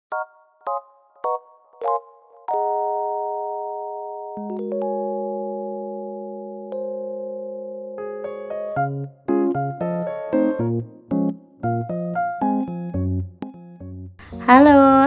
Halo,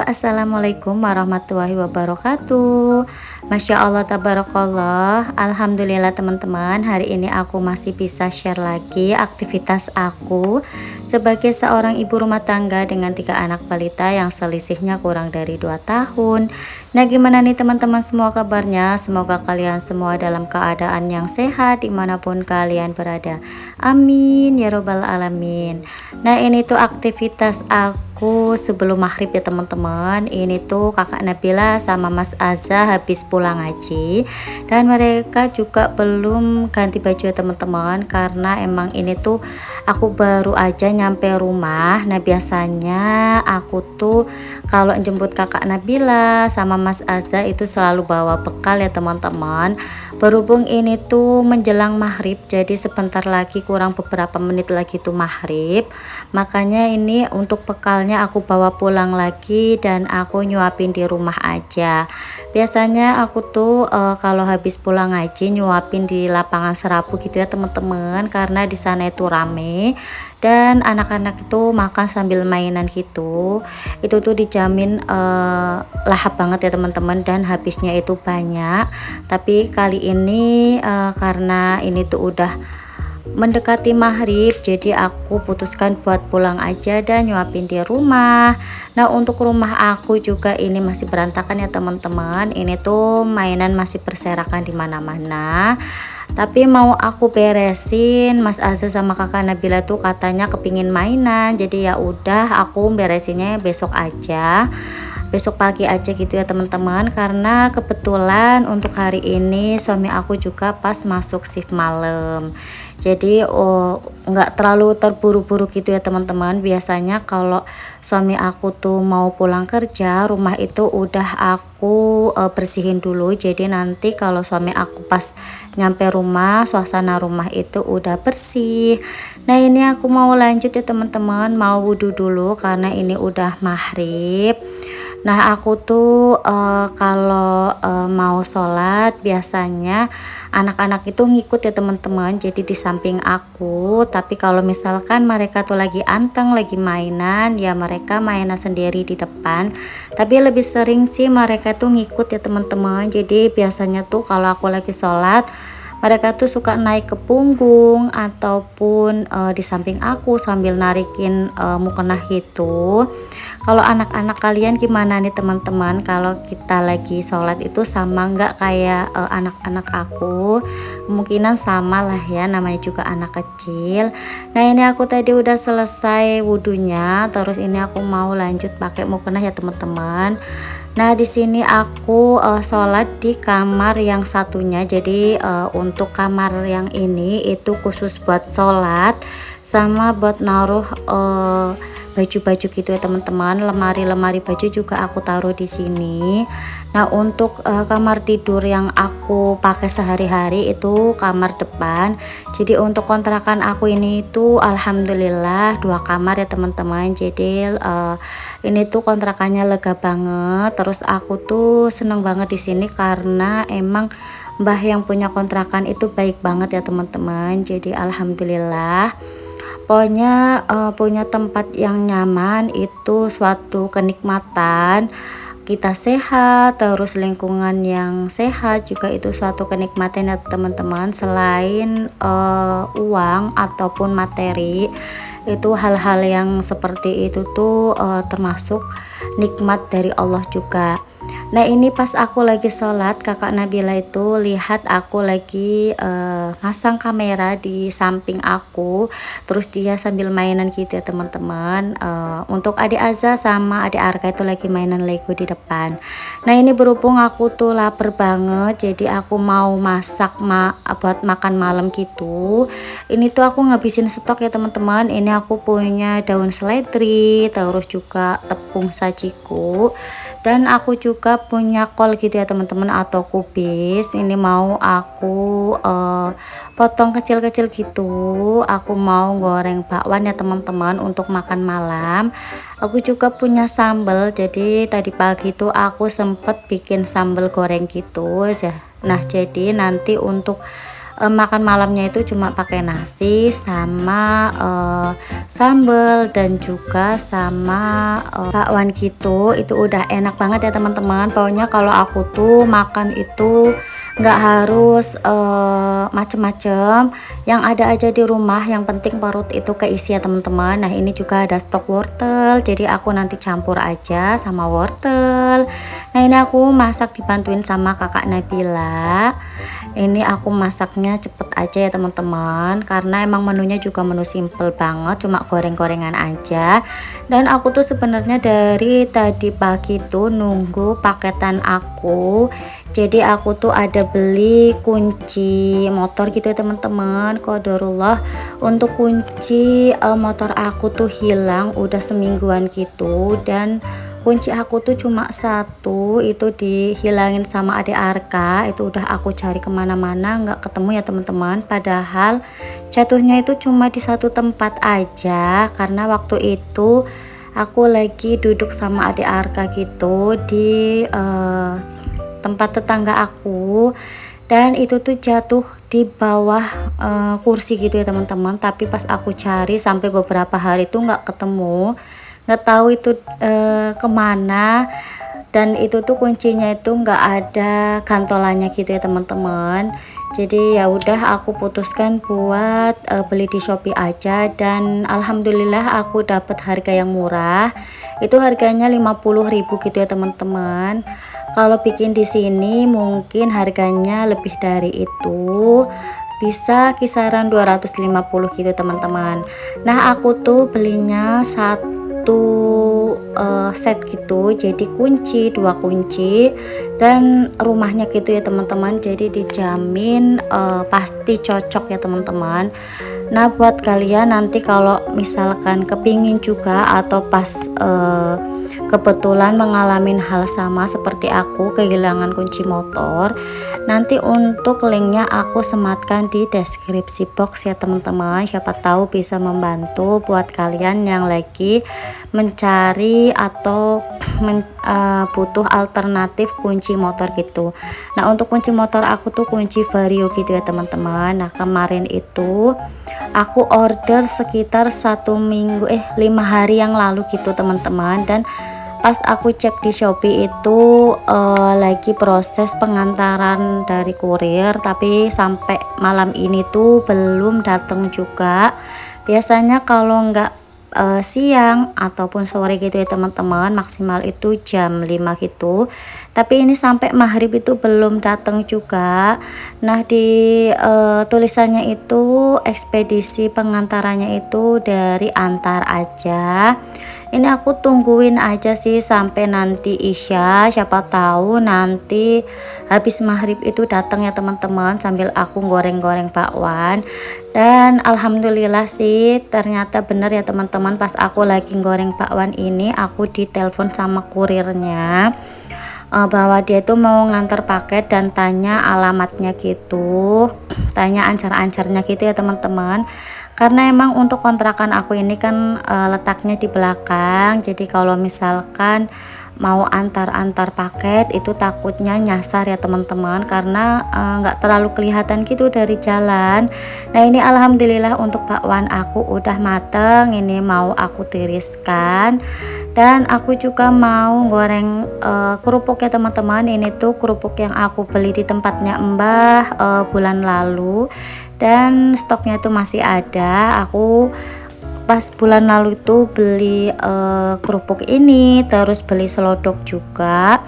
assalamualaikum warahmatullahi wabarakatuh. Masya Allah, tabarakallah. Alhamdulillah teman-teman, hari ini aku masih bisa share lagi aktivitas aku sebagai seorang ibu rumah tangga dengan 3 anak balita yang selisihnya kurang dari 2 tahun. Nah, gimana nih teman-teman semua kabarnya? Semoga kalian semua dalam keadaan yang sehat dimanapun kalian berada. Amin ya robbal alamin. Nah, ini tuh aktivitas aku sebelum maghrib ya teman-teman. Ini tuh kakak Nabila sama Mas Azza habis pulang ngaji, dan mereka juga belum ganti baju ya teman-teman, karena emang ini tuh aku baru aja nyampe rumah. Nah, biasanya aku tuh kalau jemput kakak Nabila sama Mas Azza itu selalu bawa bekal ya teman-teman. Berhubung ini tuh menjelang maghrib, jadi sebentar lagi, kurang beberapa menit lagi tuh maghrib, makanya ini untuk bekalnya aku bawa pulang lagi dan aku nyuapin di rumah aja. Biasanya aku tuh kalau habis pulang ngaji nyuapin di lapangan serapu gitu ya teman-teman, karena di sana itu rame dan anak-anak itu makan sambil mainan gitu. Itu tuh dijamin lahap banget ya teman-teman, dan habisnya itu banyak. Tapi kali ini karena ini tuh udah mendekati maghrib, jadi aku putuskan buat pulang aja dan nyuapin di rumah. Nah, untuk rumah aku juga ini masih berantakan ya teman-teman. Ini tuh mainan masih berserakan di mana-mana, tapi mau aku beresin. Mas Azza sama kakak Nabila tuh katanya kepingin mainan, jadi ya udah aku beresinnya besok aja, besok pagi aja gitu ya teman-teman, karena kebetulan untuk hari ini suami aku juga pas masuk shift malam. Jadi nggak terlalu terburu-buru gitu ya teman-teman. Biasanya kalau suami aku tuh mau pulang kerja, rumah itu udah aku bersihin dulu, jadi nanti kalau suami aku pas nyampe rumah, suasana rumah itu udah bersih. Nah, ini aku mau lanjut ya teman-teman, mau wudhu dulu karena ini udah maghrib. Nah, aku tuh kalau mau sholat biasanya anak-anak itu ngikut ya teman-teman, jadi di samping aku. Tapi kalau misalkan mereka tuh lagi anteng, lagi mainan, ya mereka mainan sendiri di depan. Tapi lebih sering sih mereka tuh ngikut ya teman-teman. Jadi biasanya tuh kalau aku lagi sholat, mereka tuh suka naik ke punggung ataupun di samping aku sambil narikin mukena gitu. Kalau anak-anak kalian gimana nih teman-teman? Kalau kita lagi sholat itu sama nggak kayak anak-anak aku? Kemungkinan sama lah ya, namanya juga anak kecil. Nah, ini aku tadi udah selesai wudhunya, terus ini aku mau lanjut pakai mukena ya teman-teman. Nah, di sini aku sholat di kamar yang satunya. Jadi untuk kamar yang ini itu khusus buat sholat sama buat naruh baju-baju gitu ya teman-teman. Lemari-lemari baju juga aku taruh di sini. Nah, untuk kamar tidur yang aku pakai sehari-hari itu kamar depan. Jadi untuk kontrakan aku ini tuh alhamdulillah 2 kamar ya teman-teman. Jadi ini tuh kontrakannya lega banget. Terus aku tuh seneng banget di sini karena emang mbah yang punya kontrakan itu baik banget ya teman-teman. Jadi alhamdulillah. Pokoknya punya tempat yang nyaman itu suatu kenikmatan. Kita sehat, terus lingkungan yang sehat juga itu suatu kenikmatan ya teman-teman. Selain uang ataupun materi, itu hal-hal yang seperti itu tuh termasuk nikmat dari Allah juga. Nah, ini pas aku lagi sholat, kakak Nabila itu lihat aku lagi masang kamera di samping aku, terus dia sambil mainan gitu ya teman-teman. Untuk adik Azza sama adik Arka itu lagi mainan Lego di depan. Nah, ini berhubung aku tuh lapar banget, jadi aku mau masak buat makan malam gitu. Ini tuh aku ngabisin stok ya teman-teman. Ini aku punya daun seledri, terus juga tepung sajiku, dan aku juga punya kol gitu ya teman-teman atau kubis. Ini mau aku potong kecil-kecil gitu. Aku mau goreng bakwan ya teman-teman untuk makan malam. Aku juga punya sambal, jadi tadi pagi tuh aku sempet bikin sambal goreng gitu aja. Nah jadi nanti untuk makan malamnya itu cuma pakai nasi sama sambal dan juga sama bakwan gitu. Itu udah enak banget ya teman-teman. Pokoknya kalau aku tuh makan itu nggak harus macem-macem, yang ada aja di rumah, yang penting perut itu keisi ya teman-teman. Nah ini juga ada stok wortel, jadi aku nanti campur aja sama wortel. Nah ini aku masak dibantuin sama kakak Nabila. Ini aku masaknya cepet aja ya teman-teman, karena emang menunya juga menu simple banget, cuma goreng-gorengan aja. Dan aku tuh sebenarnya dari tadi pagi tuh nunggu paketan aku. Jadi aku tuh ada beli kunci motor gitu ya teman-teman. Qadarullah, untuk kunci motor aku tuh hilang udah semingguan gitu, dan kunci aku tuh cuma satu, itu dihilangin sama adik Arka. Itu udah aku cari kemana-mana nggak ketemu ya teman-teman, padahal jatuhnya itu cuma di satu tempat aja, karena waktu itu aku lagi duduk sama adik Arka gitu di tempat tetangga aku, dan itu tuh jatuh di bawah kursi gitu ya teman-teman. Tapi pas aku cari sampai beberapa hari tuh nggak ketemu, nggak tahu itu kemana. Dan itu tuh kuncinya itu nggak ada gantolannya gitu ya teman-teman. Jadi ya udah aku putuskan buat beli di Shopee aja, dan alhamdulillah aku dapat harga yang murah. Itu harganya 50.000 gitu ya teman-teman. Kalau bikin di sini mungkin harganya lebih dari itu, bisa kisaran 250 gitu teman-teman. Nah aku tuh belinya satu set gitu, jadi kunci, dua kunci, dan rumahnya gitu ya teman-teman. Jadi dijamin pasti cocok ya teman-teman. Nah buat kalian nanti kalau misalkan kepingin juga, atau pas kebetulan mengalami hal sama seperti aku kehilangan kunci motor, nanti untuk linknya aku sematkan di deskripsi box ya teman-teman. Siapa tahu bisa membantu buat kalian yang lagi mencari atau butuh alternatif kunci motor gitu. Nah untuk kunci motor aku tuh kunci vario gitu ya teman-teman. Nah kemarin itu aku order sekitar 1 minggu 5 hari yang lalu gitu teman-teman, dan pas aku cek di Shopee itu lagi proses pengantaran dari kurir, tapi sampai malam ini tuh belum datang juga. Biasanya kalau nggak siang ataupun sore gitu ya teman-teman, maksimal itu jam 5 gitu, tapi ini sampai maghrib itu belum datang juga. Nah di tulisannya itu ekspedisi pengantarannya itu dari Antar aja. Ini aku tungguin aja sih sampai nanti Isya, siapa tahu nanti habis maghrib itu datang ya teman-teman, sambil aku goreng-goreng bakwan. Dan alhamdulillah sih ternyata bener ya teman-teman, pas aku lagi goreng bakwan ini aku ditelepon sama kurirnya bahwa dia itu mau ngantar paket dan tanya alamatnya gitu, tanya ancar-ancarnya gitu ya teman-teman. Karena emang untuk kontrakan aku ini kan letaknya di belakang, jadi kalau misalkan mau antar-antar paket itu takutnya nyasar ya teman-teman, karena nggak terlalu kelihatan gitu dari jalan. Nah ini alhamdulillah untuk bakwan aku udah mateng, ini mau aku tiriskan. Dan aku juga mau goreng kerupuk ya teman-teman. Ini tuh kerupuk yang aku beli di tempatnya Mbah bulan lalu, dan stoknya itu masih ada. Aku pas bulan lalu itu beli kerupuk ini, terus beli selodok juga,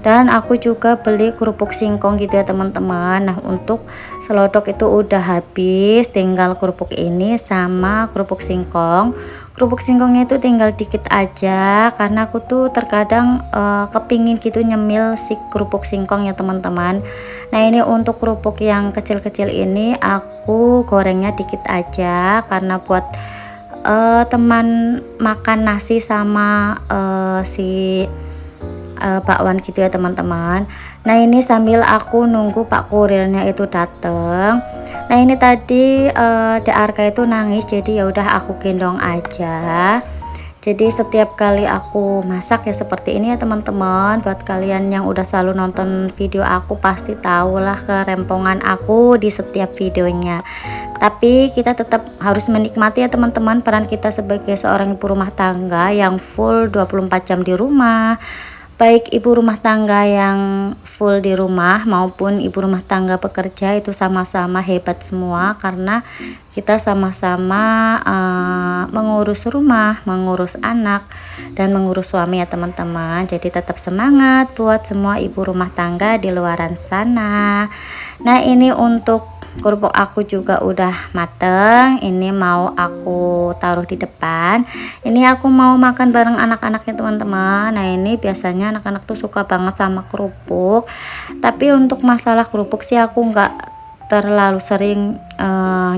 dan aku juga beli kerupuk singkong gitu ya teman-teman. Nah untuk selodok itu udah habis, tinggal kerupuk ini sama kerupuk singkong. Kerupuk singkongnya itu tinggal dikit aja, karena aku tuh terkadang kepingin gitu nyemil si kerupuk singkong ya teman-teman. Nah ini untuk kerupuk yang kecil-kecil ini aku gorengnya dikit aja, karena buat teman makan nasi sama si bakwan gitu ya teman-teman. Nah ini sambil aku nunggu pak kurirnya itu dateng, Nah ini tadi Dek Arka itu nangis, jadi ya udah aku gendong aja. Jadi setiap kali aku masak ya seperti ini ya teman-teman. Buat kalian yang udah selalu nonton video aku pasti tahulah kerempongan aku di setiap videonya. Tapi kita tetap harus menikmati ya teman-teman, peran kita sebagai seorang ibu rumah tangga yang full 24 jam di rumah. Baik ibu rumah tangga yang full di rumah maupun ibu rumah tangga pekerja itu sama-sama hebat semua, karena kita sama-sama mengurus rumah, mengurus anak, dan mengurus suami ya teman-teman. Jadi tetap semangat buat semua ibu rumah tangga di luaran sana. Nah ini untuk kerupuk aku juga udah mateng, ini mau aku taruh di depan. Ini aku mau makan bareng anak-anaknya teman-teman. Nah ini biasanya anak-anak tuh suka banget sama kerupuk, tapi untuk masalah kerupuk sih aku nggak terlalu sering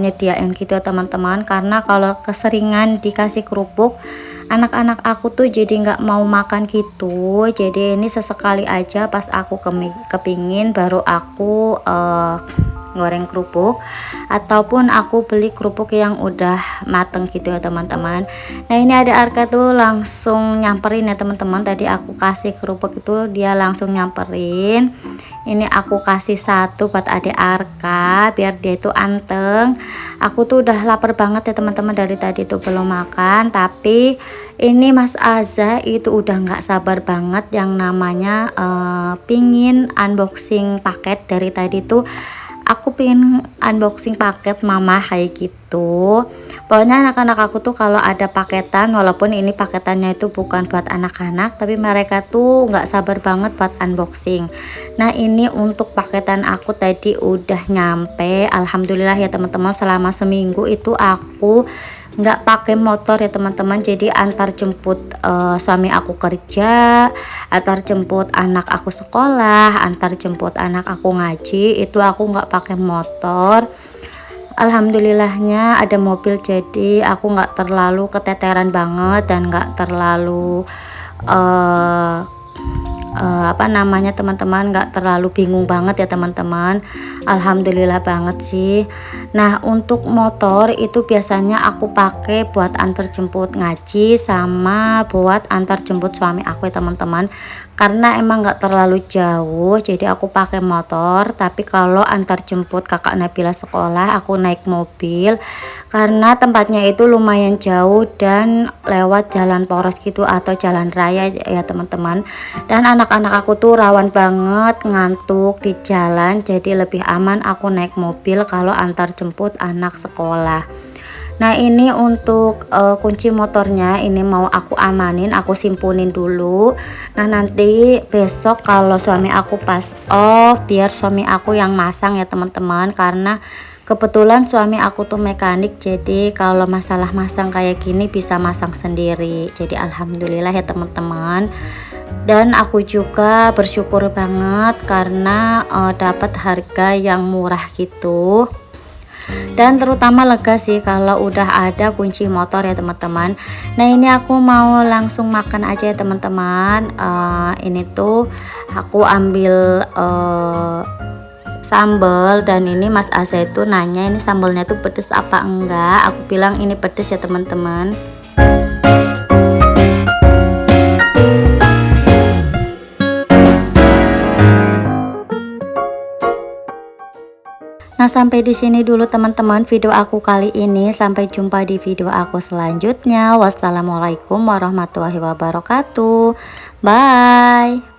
nyediain gitu ya teman-teman, karena kalau keseringan dikasih kerupuk anak-anak aku tuh jadi nggak mau makan gitu. Jadi ini sesekali aja pas aku kepingin baru aku goreng kerupuk, ataupun aku beli kerupuk yang udah mateng gitu ya teman-teman. Nah ini ada Arka tuh langsung nyamperin ya teman-teman. Tadi aku kasih kerupuk itu dia langsung nyamperin. Ini aku kasih satu buat adik Arka biar dia itu anteng. Aku tuh udah lapar banget ya teman-teman, dari tadi tuh belum makan. Tapi ini Mas Aza itu udah nggak sabar banget yang namanya pingin unboxing paket. Dari tadi tuh aku pengen unboxing paket mama kayak gitu. Pokoknya anak-anak aku tuh kalau ada paketan, walaupun ini paketannya itu bukan buat anak-anak, tapi mereka tuh nggak sabar banget buat unboxing. Nah ini untuk paketan aku tadi udah nyampe, alhamdulillah ya teman-teman. Selama seminggu itu aku nggak pakai motor ya teman-teman, jadi antar jemput suami aku kerja, antar jemput anak aku sekolah, antar jemput anak aku ngaji, itu aku nggak pakai motor. Alhamdulillahnya ada mobil, jadi aku nggak terlalu keteteran banget dan nggak terlalu apa namanya teman-teman, nggak terlalu bingung banget ya teman-teman. Alhamdulillah banget sih. Nah untuk motor itu biasanya aku pakai buat antar jemput ngaji sama buat antar jemput suami aku ya teman-teman, karena emang nggak terlalu jauh jadi aku pakai motor. Tapi kalau antar jemput kakak Nabila sekolah aku naik mobil, karena tempatnya itu lumayan jauh dan lewat jalan poros gitu atau jalan raya ya teman-teman. Dan anak-anak aku tuh rawan banget ngantuk di jalan, jadi lebih aman aku naik mobil kalau antar jemput anak sekolah. Nah ini untuk kunci motornya ini mau aku amanin, aku simpunin dulu. Nah nanti besok kalau suami aku pas off, biar suami aku yang masang ya teman-teman, karena kebetulan suami aku tuh mekanik, jadi kalau masalah masang kayak gini bisa masang sendiri. Jadi alhamdulillah ya teman-teman. Dan aku juga bersyukur banget karena dapat harga yang murah gitu. Dan terutama lega sih kalau udah ada kunci motor ya teman-teman. Nah ini aku mau langsung makan aja ya teman-teman. Ini tuh aku ambil sambal, dan ini Mas Asa itu nanya ini sambalnya tuh pedes apa enggak. Aku bilang ini pedes ya teman-teman. Nah sampai di sini dulu teman-teman video aku kali ini. Sampai jumpa di video aku selanjutnya. Wassalamualaikum warahmatullahi wabarakatuh. Bye.